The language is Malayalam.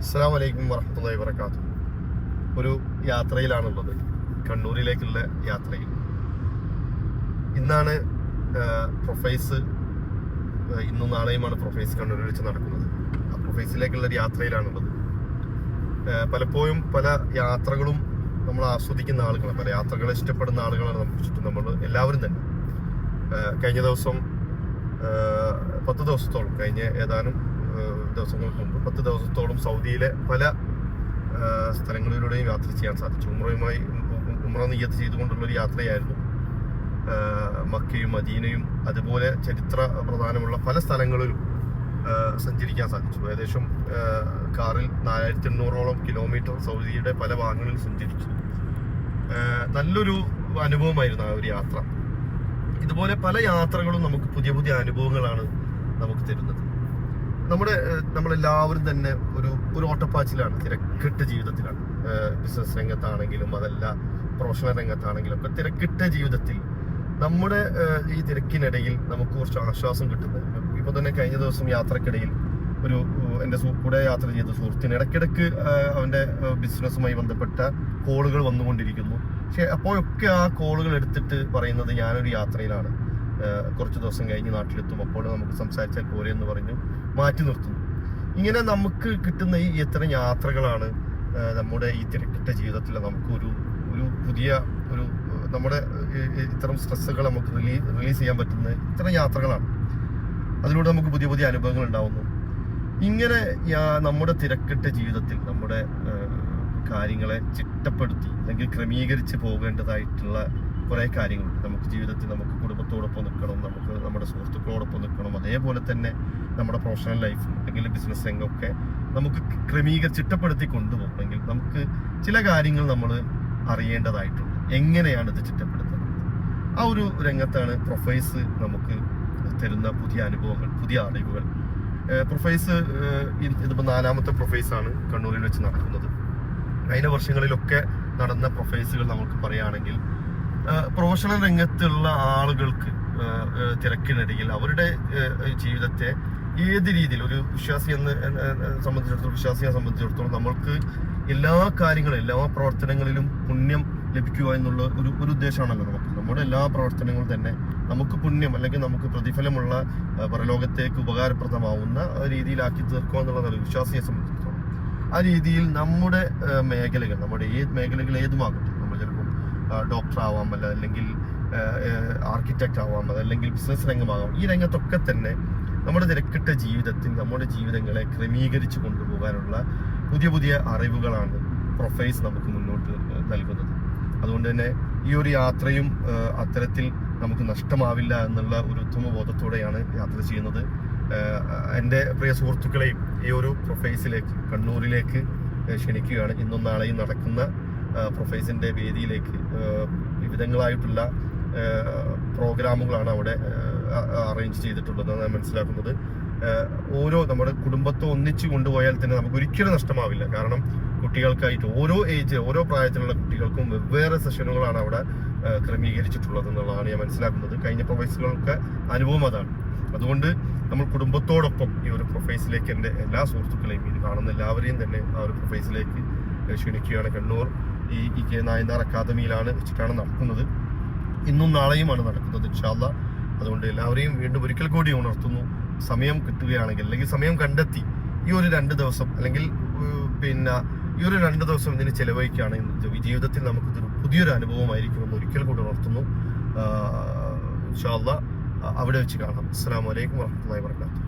അസ്സലാമു അലൈക്കും വറഹ്മത്തുള്ളാഹി വബറകാതുഹു. ഒരു യാത്രയിലാണുള്ളത്, കണ്ണൂരിലേക്കുള്ള യാത്രയിൽ. ഇന്നാണ് പ്രൊഫൈസ്, ഇന്നും നാളെയുമാണ് പ്രൊഫൈസ് കണ്ണൂരിൽ വെച്ച് നടക്കുന്നത്. ആ പ്രൊഫൈസിലേക്കുള്ള ഒരു യാത്രയിലാണുള്ളത്. പലപ്പോഴും പല യാത്രകളും നമ്മൾ ആസ്വദിക്കുന്ന ആളുകളാണ്, പല യാത്രകളെ ഇഷ്ടപ്പെടുന്ന ആളുകളാണ് നമുക്ക് ചുറ്റും. നമ്മൾ എല്ലാവരും തന്നെ കഴിഞ്ഞ ദിവസം 10 ദിവസത്തോളം, കഴിഞ്ഞ ഏതാനും ദിവസങ്ങൾക്ക് മുമ്പ് 10 ദിവസത്തോളം സൗദിയിലെ പല സ്ഥലങ്ങളിലൂടെയും യാത്ര ചെയ്യാൻ സാധിച്ചു. ഉംറ നിയ്യത്ത് ചെയ്തുകൊണ്ടുള്ളൊരു യാത്രയായിരുന്നു. മക്കയും മദീനയും അതുപോലെ ചരിത്ര പ്രധാനമുള്ള പല സ്ഥലങ്ങളിലും സഞ്ചരിക്കാൻ സാധിച്ചു. ഏകദേശം കാറിൽ 4800ഓളം കിലോമീറ്റർ സൗദിയുടെ പല ഭാഗങ്ങളിൽ സഞ്ചരിച്ചു. നല്ലൊരു അനുഭവമായിരുന്നു ആ ഒരു യാത്ര. ഇതുപോലെ പല യാത്രകളും നമുക്ക് പുതിയ പുതിയ അനുഭവങ്ങളാണ് നമുക്ക് തരുന്നത്. നമ്മളെല്ലാവരും തന്നെ ഒരു ഓട്ടപ്പാച്ചിലാണ്, തിരക്കിട്ട ജീവിതത്തിലാണ്. ബിസിനസ് രംഗത്താണെങ്കിലും അതല്ല പ്രൊഫഷണൽ രംഗത്താണെങ്കിലും ഒക്കെ തിരക്കിട്ട ജീവിതത്തിൽ നമ്മുടെ ഈ തിരക്കിനിടയിൽ നമുക്ക് കുറച്ച് ആശ്വാസം കിട്ടുന്നത്. ഇപ്പൊ തന്നെ കഴിഞ്ഞ ദിവസം യാത്രക്കിടയിൽ എൻ്റെ കൂടെ യാത്ര ചെയ്ത സുഹൃത്തിന് ഇടയ്ക്കിടയ്ക്ക് അവൻ്റെ ബിസിനസ്സുമായി ബന്ധപ്പെട്ട കോളുകൾ വന്നുകൊണ്ടിരിക്കുന്നു. പക്ഷെ അപ്പോഴൊക്കെ ആ കോളുകൾ എടുത്തിട്ട് പറയുന്നത് ഞാനൊരു യാത്രയിലാണ്, കുറച്ച് ദിവസം കഴിഞ്ഞ് നാട്ടിലെത്തും, അപ്പോൾ നമുക്ക് സംസാരിച്ചാൽ പോരെ എന്ന് പറഞ്ഞു മാറ്റി നിർത്തുന്നു. ഇങ്ങനെ നമുക്ക് കിട്ടുന്ന ഈ ഇത്തരം യാത്രകളാണ് നമ്മുടെ ഈ തിരക്കിട്ട ജീവിതത്തിൽ നമുക്ക് ഒരു പുതിയ നമ്മുടെ ഇത്തരം സ്ട്രെസ്സുകൾ നമുക്ക് റിലീസ് ചെയ്യാൻ പറ്റുന്ന ഇത്തരം യാത്രകളാണ്. അതിലൂടെ നമുക്ക് പുതിയ പുതിയ അനുഭവങ്ങൾ ഉണ്ടാവുന്നു. ഇങ്ങനെ നമ്മുടെ തിരക്കിട്ട ജീവിതത്തിൽ നമ്മുടെ കാര്യങ്ങളെ ചിട്ടപ്പെടുത്തി അല്ലെങ്കിൽ ക്രമീകരിച്ച് പോകേണ്ടതായിട്ടുള്ള കുറേ കാര്യങ്ങളുണ്ട്. നമുക്ക് ജീവിതത്തിൽ നമുക്ക് കുടുംബത്തോടൊപ്പം നിൽക്കണം, നമുക്ക് നമ്മുടെ സുഹൃത്തുക്കളോടൊപ്പം നിൽക്കണം, അതേപോലെ തന്നെ നമ്മുടെ പ്രൊഫഷണൽ ലൈഫ് അല്ലെങ്കിൽ ബിസിനസ് രംഗമൊക്കെ നമുക്ക് ചിട്ടപ്പെടുത്തി കൊണ്ടുപോകണമെങ്കിൽ നമുക്ക് ചില കാര്യങ്ങൾ നമ്മൾ അറിയേണ്ടതായിട്ടുണ്ട്. എങ്ങനെയാണ് ഇത് ചിട്ടപ്പെടുത്തുന്നത്? ആ ഒരു രംഗത്താണ് പ്രൊഫൈസ് നമുക്ക് തരുന്ന പുതിയ അനുഭവങ്ങൾ, പുതിയ അറിവുകൾ. പ്രൊഫൈസ് ഇതിപ്പോൾ 4ാമത്തെ പ്രൊഫൈസാണ് കണ്ണൂരിൽ വെച്ച് നടക്കുന്നത്. കഴിഞ്ഞ വർഷങ്ങളിലൊക്കെ നടന്ന പ്രൊഫൈസുകൾ നമുക്ക് പറയുകയാണെങ്കിൽ പ്രൊഫഷണൽ രംഗത്തുള്ള ആളുകൾക്ക് തിരക്കിനിടയിൽ അവരുടെ ജീവിതത്തെ ഏത് രീതിയിൽ ഒരു വിശ്വാസിയെ സംബന്ധിച്ചിടത്തോളം നമ്മൾക്ക് എല്ലാ കാര്യങ്ങളും എല്ലാ പ്രവർത്തനങ്ങളിലും പുണ്യം ലഭിക്കുക എന്നുള്ള ഒരു ഉദ്ദേശമാണല്ലോ നമുക്ക്. നമ്മുടെ എല്ലാ പ്രവർത്തനങ്ങളും തന്നെ നമുക്ക് പുണ്യം അല്ലെങ്കിൽ നമുക്ക് പ്രതിഫലമുള്ള പരലോകത്തേക്ക് ഉപകാരപ്രദമാവുന്ന രീതിയിലാക്കി തീർക്കുക എന്നുള്ളതാണ് വിശ്വാസിയെ സംബന്ധിച്ചിടത്തോളം. ആ രീതിയിൽ നമ്മുടെ മേഖലകൾ, നമ്മുടെ മേഖലകൾ ഏതുമാകട്ടെ, നമ്മൾ ചിലപ്പോൾ ഡോക്ടർ ആവാം, അല്ലെങ്കിൽ ആർക്കിടെക്ട് ആവാം, അതല്ലെങ്കിൽ ബിസിനസ് രംഗമാകാം. ഈ രംഗത്തൊക്കെ തന്നെ നമ്മുടെ തിരക്കിട്ട ജീവിതത്തിൽ നമ്മുടെ ജീവിതങ്ങളെ ക്രമീകരിച്ച് കൊണ്ടുപോകാനുള്ള പുതിയ പുതിയ അറിവുകളാണ് പ്രൊഫൈസ് നമുക്ക് മുന്നോട്ട് നൽകുന്നത്. അതുകൊണ്ട് തന്നെ ഈ ഒരു യാത്രയും അത്തരത്തിൽ നമുക്ക് നഷ്ടമാവില്ല എന്നുള്ള ഒരു ഉത്തമ ബോധത്തോടെയാണ് യാത്ര ചെയ്യുന്നത്. എൻ്റെ പ്രിയ സുഹൃത്തുക്കളെയും ഈ ഒരു പ്രൊഫൈസിലേക്ക്, കണ്ണൂരിലേക്ക് ക്ഷണിക്കുകയാണ്. ഇന്നും നാളെയും നടക്കുന്ന പ്രൊഫൈസിൻ്റെ വേദിയിലേക്ക് വിവിധങ്ങളായിട്ടുള്ള പ്രോഗ്രാമുകളാണ് അവിടെ അറേഞ്ച് ചെയ്തിട്ടുള്ളതെന്ന് ഞാൻ മനസ്സിലാക്കുന്നത്. നമ്മുടെ കുടുംബത്തെ ഒന്നിച്ച് കൊണ്ടുപോയാൽ തന്നെ നമുക്ക് ഒരിക്കലും നഷ്ടമാവില്ല. കാരണം കുട്ടികൾക്കായിട്ട് ഓരോ പ്രായത്തിലുള്ള കുട്ടികൾക്കും വെവ്വേറെ സെഷനുകളാണ് അവിടെ ക്രമീകരിച്ചിട്ടുള്ളത് എന്നുള്ളതാണ് ഞാൻ മനസ്സിലാക്കുന്നത്. കഴിഞ്ഞ പ്രൊഫൈസുകൾക്ക് അനുഭവം അതാണ്. അതുകൊണ്ട് നമ്മൾ കുടുംബത്തോടൊപ്പം ഈ ഒരു പ്രൊഫൈസിലേക്ക് എൻ്റെ എല്ലാ സുഹൃത്തുക്കളെയും, ഇത് കാണുന്ന എല്ലാവരെയും തന്നെ ആ ഒരു പ്രൊഫൈസിലേക്ക് ക്ഷണിക്കുകയാണ്. കണ്ണൂർ ഈ കെ നായനാർ അക്കാദമിയിലാണ് വെച്ചിട്ടാണ് നടക്കുന്നത്. ഇന്നും നാളെയുമാണ് നടക്കുന്നത് ഇൻഷാ അല്ലാഹ്. അതുകൊണ്ട് എല്ലാവരെയും വീണ്ടും ഒരിക്കൽ കൂടി ഉണർത്തുന്നു, സമയം കിട്ടുകയാണെങ്കിൽ അല്ലെങ്കിൽ സമയം കണ്ടെത്തി ഈ ഒരു 2 ദിവസം അല്ലെങ്കിൽ ഈ ഒരു 2 ദിവസം ഇതിന് ചെലവഴിക്കുകയാണെങ്കിൽ ജീവിതത്തിൽ നമുക്കിതൊരു പുതിയൊരു അനുഭവമായിരിക്കുമെന്ന് ഒരിക്കൽ കൂടി ഉണർത്തുന്നു. ഇൻഷാ അല്ലാഹ് അവിടെ വെച്ച് കാണാം. അസ്സലാമു അലൈക്കും വറഹ്മത്തുള്ളാഹി വബറകാതുഹു.